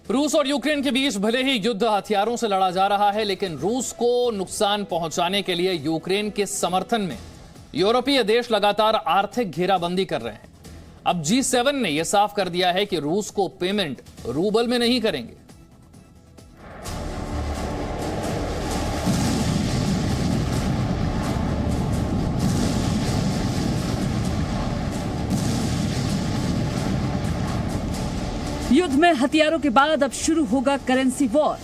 रूस और यूक्रेन के बीच भले ही युद्ध हथियारों से लड़ा जा रहा है, लेकिन रूस को नुकसान पहुंचाने के लिए यूक्रेन के समर्थन में यूरोपीय देश लगातार आर्थिक घेराबंदी कर रहे हैं। अब G7 ने यह साफ कर दिया है कि रूस को पेमेंट रूबल में नहीं करेंगे। युद्ध में हथियारों के बाद अब शुरू होगा करेंसी वॉर।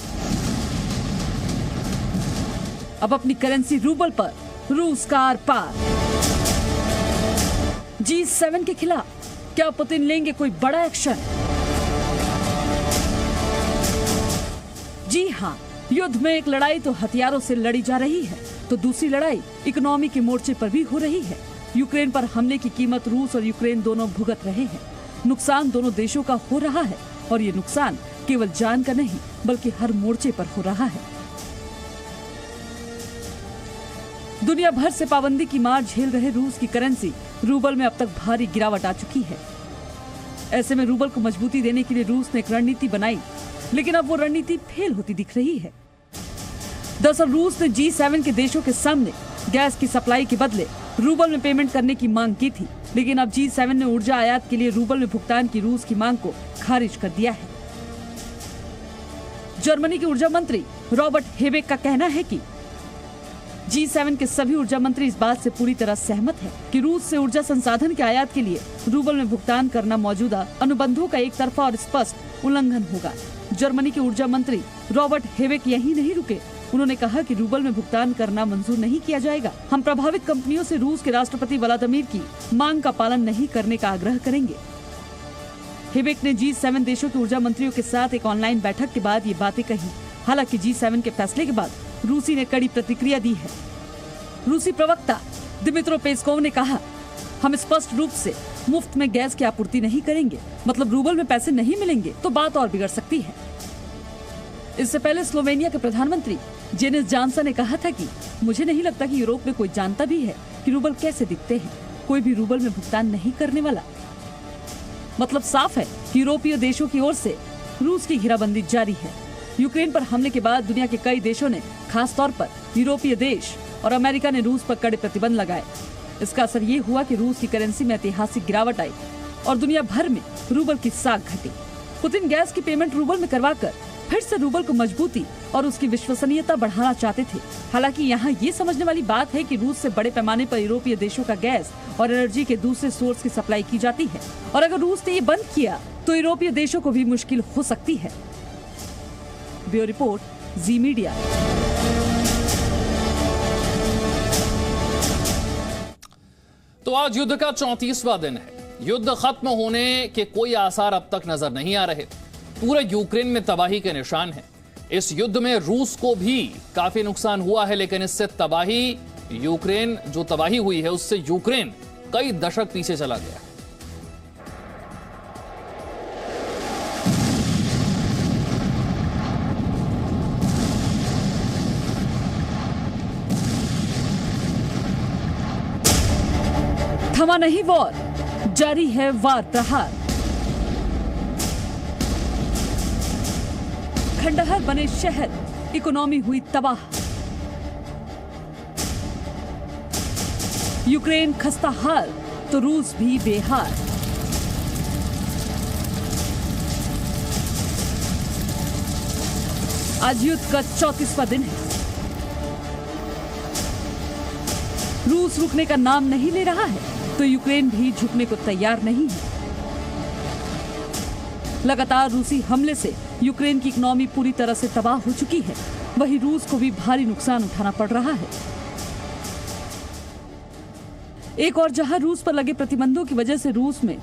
अब अपनी करेंसी रूबल पर रूस का आर पार। G7 के खिलाफ क्या पुतिन लेंगे कोई बड़ा एक्शन? जी हां, युद्ध में एक लड़ाई तो हथियारों से लड़ी जा रही है, तो दूसरी लड़ाई इकोनॉमी के मोर्चे पर भी हो रही है। यूक्रेन पर हमले की कीमत रूस और यूक्रेन दोनों भुगत रहे हैं। नुकसान दोनों देशों का हो रहा है और ये नुकसान केवल जान का नहीं बल्कि हर मोर्चे पर हो रहा है। दुनिया भर से पाबंदी की मार झेल रहे रूस की करेंसी रूबल में अब तक भारी गिरावट आ चुकी है। ऐसे में रूबल को मजबूती देने के लिए रूस ने एक रणनीति बनाई, लेकिन अब वो रणनीति फेल होती दिख रही है। दरअसल रूस ने G7 के देशों के सामने गैस की सप्लाई के बदले रूबल में पेमेंट करने की मांग की थी, लेकिन अब G7 ने ऊर्जा आयात के लिए रूबल में भुगतान की रूस की मांग को खारिज कर दिया है। जर्मनी के ऊर्जा मंत्री रॉबर्ट हेबेक का कहना है कि G7 के सभी ऊर्जा मंत्री इस बात से पूरी तरह सहमत हैं कि रूस से ऊर्जा संसाधन के आयात के लिए रूबल में भुगतान करना मौजूदा अनुबंधों का एक तरफा और स्पष्ट उल्लंघन होगा। जर्मनी के ऊर्जा मंत्री रॉबर्ट हेबेक यहीं नहीं रुके। उन्होंने कहा कि रूबल में भुगतान करना मंजूर नहीं किया जाएगा। हम प्रभावित कंपनियों से रूस के राष्ट्रपति व्लादिमीर की मांग का पालन नहीं करने का आग्रह करेंगे। हेबेक ने G7 देशों के ऊर्जा मंत्रियों के साथ एक ऑनलाइन बैठक के बाद ये बातें कही। हालांकि G7 के फैसले के बाद रूसी ने कड़ी प्रतिक्रिया दी है। रूसी प्रवक्ता दिमित्रो पेस्कोव ने कहा, हम स्पष्ट रूप से मुफ्त में गैस की आपूर्ति नहीं करेंगे, मतलब रूबल में पैसे नहीं मिलेंगे तो बात और बिगड़ सकती है। इससे पहले स्लोवेनिया के प्रधानमंत्री जेनिस जानसन ने कहा था कि मुझे नहीं लगता कि यूरोप में कोई जानता भी है कि रूबल कैसे दिखते हैं। कोई भी रूबल में भुगतान नहीं करने वाला। मतलब साफ है कि यूरोपीय देशों की ओर से रूस की घेराबंदी जारी है। यूक्रेन पर हमले के बाद दुनिया के कई देशों ने, खास तौर पर यूरोपीय देश और अमेरिका ने रूस पर कड़े प्रतिबंध लगाए। इसका असर ये हुआ कि रूस की करेंसी में ऐतिहासिक गिरावट आई और दुनिया भर में रूबल की साख घटी। पुतिन गैस की पेमेंट रूबल में करवाकर फिर से रूबल को मजबूती और उसकी विश्वसनीयता बढ़ाना चाहते थे। हालांकि यहाँ ये समझने वाली बात है कि रूस से बड़े पैमाने पर यूरोपीय देशों का गैस और एनर्जी के दूसरे सोर्स की सप्लाई की जाती है, और अगर रूस ने ये बंद किया तो यूरोपीय देशों को भी मुश्किल हो सकती है। ब्यूरो रिपोर्ट, जी मीडिया। तो आज युद्ध का 34वां दिन है। युद्ध खत्म होने के कोई आसार अब तक नजर नहीं आ रहे। पूरे यूक्रेन में तबाही के निशान हैं। इस युद्ध में रूस को भी काफी नुकसान हुआ है, लेकिन इससे यूक्रेन जो तबाही हुई है उससे यूक्रेन कई दशक पीछे चला गया। थमा नहीं वॉर, जारी है वार प्रहार। खंडहर बने शहर, इकोनॉमी हुई तबाह। यूक्रेन खस्ता हाल तो रूस भी बेहाल। आज युद्ध का 34वां दिन है। रूस रुकने का नाम नहीं ले रहा है तो यूक्रेन भी झुकने को तैयार नहीं है। लगातार रूसी हमले से यूक्रेन की इकोनॉमी पूरी तरह से तबाह हो चुकी है। वहीं रूस को भी भारी नुकसान उठाना पड़ रहा है। एक और जहां रूस पर लगे प्रतिबंधों की वजह से रूस में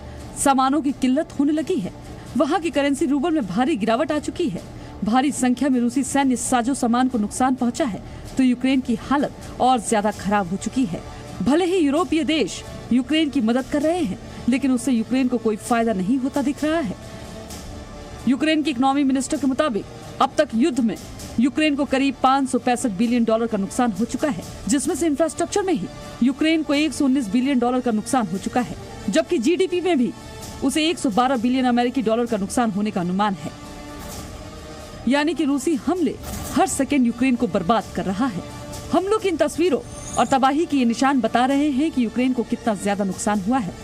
सामानों की किल्लत होने लगी है, वहां की करेंसी रूबल में भारी गिरावट आ चुकी है। भारी संख्या में रूसी सैन्य साजो सामान को नुकसान पहुंचा है तो यूक्रेन की हालत और ज्यादा खराब हो चुकी है। भले ही यूरोपीय देश यूक्रेन की मदद कर रहे हैं, लेकिन उससे यूक्रेन को कोई फायदा नहीं होता दिख रहा है। यूक्रेन के इकोनॉमी मिनिस्टर के मुताबिक अब तक युद्ध में यूक्रेन को करीब $565 बिलियन का नुकसान हो चुका है, जिसमें से इंफ्रास्ट्रक्चर में ही यूक्रेन को $119 बिलियन का नुकसान हो चुका है, जबकि जीडीपी में भी उसे $112 बिलियन अमेरिकी डॉलर का नुकसान होने का अनुमान है। यानी कि रूसी हमले हर सेकेंड यूक्रेन को बर्बाद कर रहा है। हमलों की इन तस्वीरों और तबाही की ये निशान बता रहे हैं कि यूक्रेन को कितना ज्यादा नुकसान हुआ है।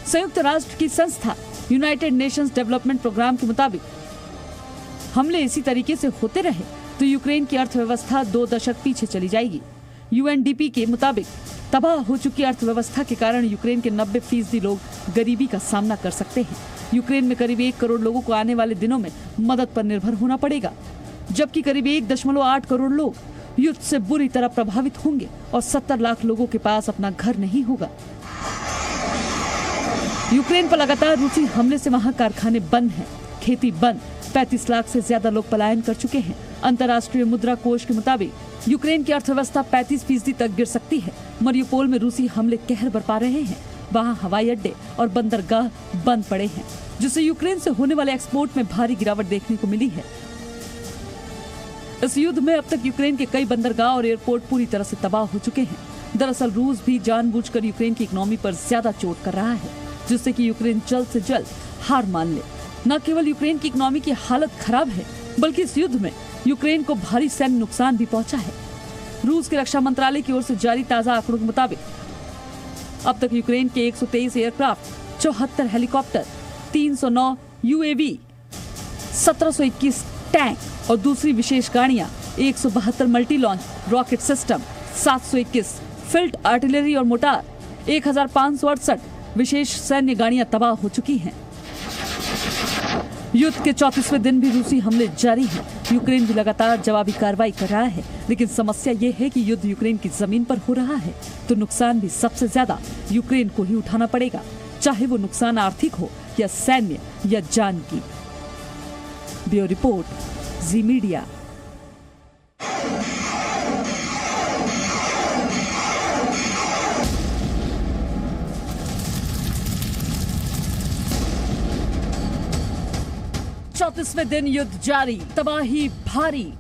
संयुक्त राष्ट्र की संस्था यूनाइटेड नेशंस डेवलपमेंट प्रोग्राम के मुताबिक हमले इसी तरीके से होते रहे तो यूक्रेन की अर्थव्यवस्था 2 दशक पीछे चली जाएगी। यूएनडीपी के मुताबिक तबाह हो चुकी अर्थव्यवस्था के कारण यूक्रेन के 90% लोग गरीबी का सामना कर सकते हैं। यूक्रेन में करीब 1 करोड़ लोगों को आने वाले दिनों में मदद पर निर्भर होना पड़ेगा, जबकि करीब 1.8 करोड़ लोग युद्ध से बुरी तरह प्रभावित होंगे और 70 लाख लोगों के पास अपना घर नहीं होगा। यूक्रेन पर लगातार रूसी हमले से वहां कारखाने बंद हैं, खेती बंद, 35 लाख से ज्यादा लोग पलायन कर चुके हैं। अंतर्राष्ट्रीय मुद्रा कोष के मुताबिक यूक्रेन की अर्थव्यवस्था 35% तक गिर सकती है। मरियुपोल में रूसी हमले कहर बरपा रहे हैं। वहां हवाई अड्डे और बंदरगाह बंद पड़े हैं, जिससे यूक्रेन से होने वाले एक्सपोर्ट में भारी गिरावट देखने को मिली है। इस युद्ध में अब तक यूक्रेन के कई बंदरगाह और एयरपोर्ट पूरी तरह से तबाह हो चुके हैं। दरअसल रूस भी जानबूझकर यूक्रेन की इकोनॉमी पर ज्यादा चोट कर रहा है, जिससे कि यूक्रेन जल्द से जल्द हार मान ले। न केवल यूक्रेन की इकोनॉमी की हालत खराब है, बल्कि इस युद्ध में यूक्रेन को भारी सैन्य नुकसान भी पहुंचा है। रूस के रक्षा मंत्रालय की ओर से जारी ताजा आंकड़ों के मुताबिक अब तक यूक्रेन के 123 एयरक्राफ्ट, 74 हेलीकॉप्टर, 309 यूएवी, 1721 टैंक और दूसरी विशेष गाड़ियां, 172 multi launch rocket system, 721 field artillery और मोटार, 1568 विशेष सैन्य गाड़ियां तबाह हो चुकी हैं। युद्ध के 34वें दिन भी रूसी हमले जारी हैं। यूक्रेन भी लगातार जवाबी कार्रवाई कर रहा है, लेकिन समस्या ये है कि युद्ध यूक्रेन की जमीन पर हो रहा है, तो नुकसान भी सबसे ज्यादा यूक्रेन को ही उठाना पड़ेगा, चाहे वो नुकसान आर्थिक हो या सैन्य या जान की। ब्यूरो रिपोर्ट, जी मीडिया। चौंतीसवें दिन युद्ध जारी, तबाही भारी।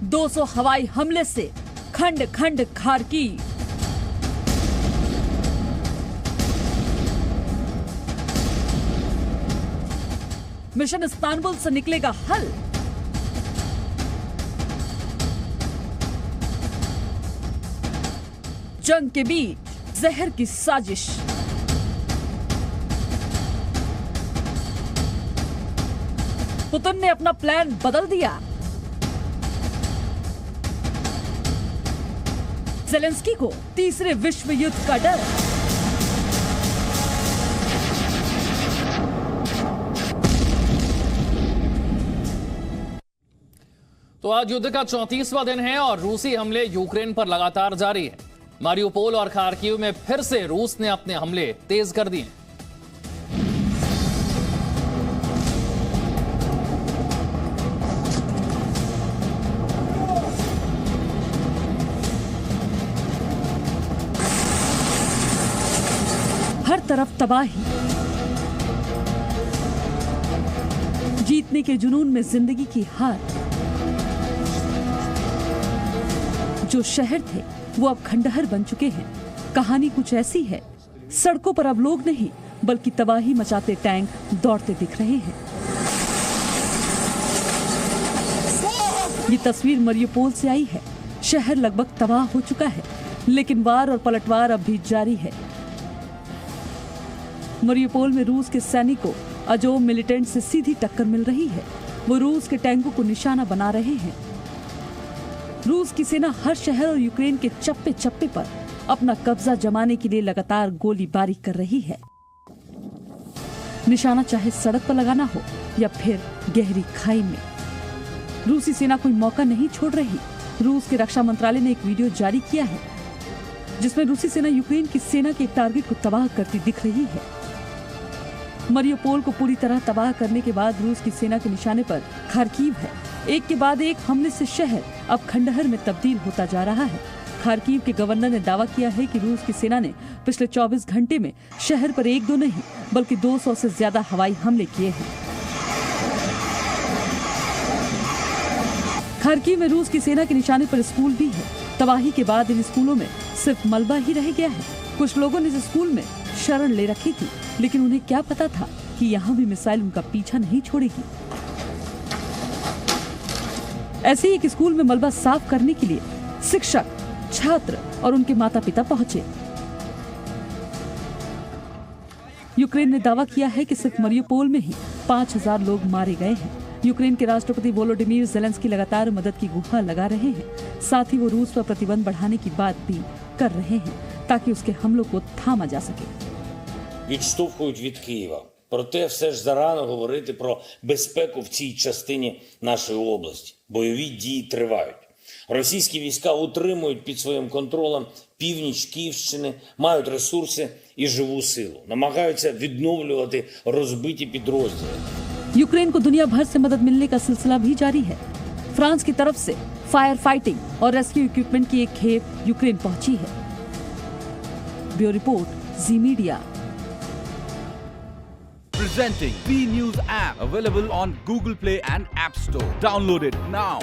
200 हवाई हमले से खंड खंड खार्किव। मिशन इस्तांबुल से निकलेगा हल। जंग के बीच जहर की साजिश। पुतिन ने अपना प्लान बदल दिया। ज़ेलेंस्की को तीसरे विश्व युद्ध का डर। तो आज युद्ध का 34वां दिन है और रूसी हमले यूक्रेन पर लगातार जारी है। मारियुपोल और खार्किव में फिर से रूस ने अपने हमले तेज कर दिए। हर तरफ तबाही, जीतने के जुनून में जिंदगी की हार। जो शहर थे वो अब खंडहर बन चुके हैं। कहानी कुछ ऐसी है, सड़कों पर अब लोग नहीं बल्कि तबाही मचाते टैंक दौड़ते दिख रहे हैं। ये तस्वीर मरियुपोल से आई है। शहर लगभग तबाह हो चुका है, लेकिन वार और पलटवार अब भी जारी है। मरियुपोल में रूस के सैनिकों अजोव मिलिटेंट से सीधी टक्कर मिल रही है। वो रूस के टैंकों को निशाना बना रहे हैं। रूस की सेना हर शहर और यूक्रेन के चप्पे चप्पे पर अपना कब्जा जमाने के लिए लगातार गोलीबारी कर रही है। निशाना चाहे सड़क पर लगाना हो या फिर गहरी खाई में, रूसी सेना कोई मौका नहीं छोड़ रही। रूस के रक्षा मंत्रालय ने एक वीडियो जारी किया है जिसमें रूसी सेना यूक्रेन की सेना के एक टारगेट को तबाह करती दिख रही है। मरियुपोल को पूरी तरह तबाह करने के बाद रूस की सेना के निशाने पर खार्किव है। एक के बाद एक हमले से शहर अब खंडहर में तब्दील होता जा रहा है। खार्किव के गवर्नर ने दावा किया है कि रूस की सेना ने पिछले 24 घंटे में शहर पर 1-2 नहीं बल्कि 200 से ज्यादा हवाई हमले किए हैं। खार्किव में रूस की सेना के निशाने पर स्कूल भी है। तबाही के बाद इन स्कूलों में सिर्फ मलबा ही रह गया है। कुछ लोगों ने इस स्कूल में शरण ले रखी थी, लेकिन उन्हें क्या पता था कि यहाँ भी मिसाइल उनका पीछा नहीं छोड़ेगी। ऐसे ही एक स्कूल में मलबा साफ करने के लिए शिक्षक, छात्र और उनके माता पिता पहुंचे। यूक्रेन ने दावा किया है कि सिर्फ मरियुपोल में ही 5000 लोग मारे गए हैं। यूक्रेन के राष्ट्रपति वोलोडिमीर ज़ेलेंस्की लगातार मदद की गुहार लगा रहे हैं। साथ ही वो रूस पर प्रतिबंध बढ़ाने की बात भी कर रहे हैं ताकि उसके हमलों को थामा जा सके। Відштовхують від Києва. Проте все ж зарано говорити про безпеку в цій частині нашої області. Бойові дії тривають. Російські війська утримують під своїм контролем північ Київщини, мають ресурси і живу силу. Намагаються відновлювати розбиті підрозділи. यूक्रेन को दुनिया भर से मदद मिलने का सिलसिला भी जारी है। फ्रांस की तरफ से फायर फाइटिंग और रेस्क्यू इक्विपमेंट की एक खेप यूक्रेन पहुंची है। Bureau report, ji media. Presenting B News app, available on Google Play and App Store. Download it now.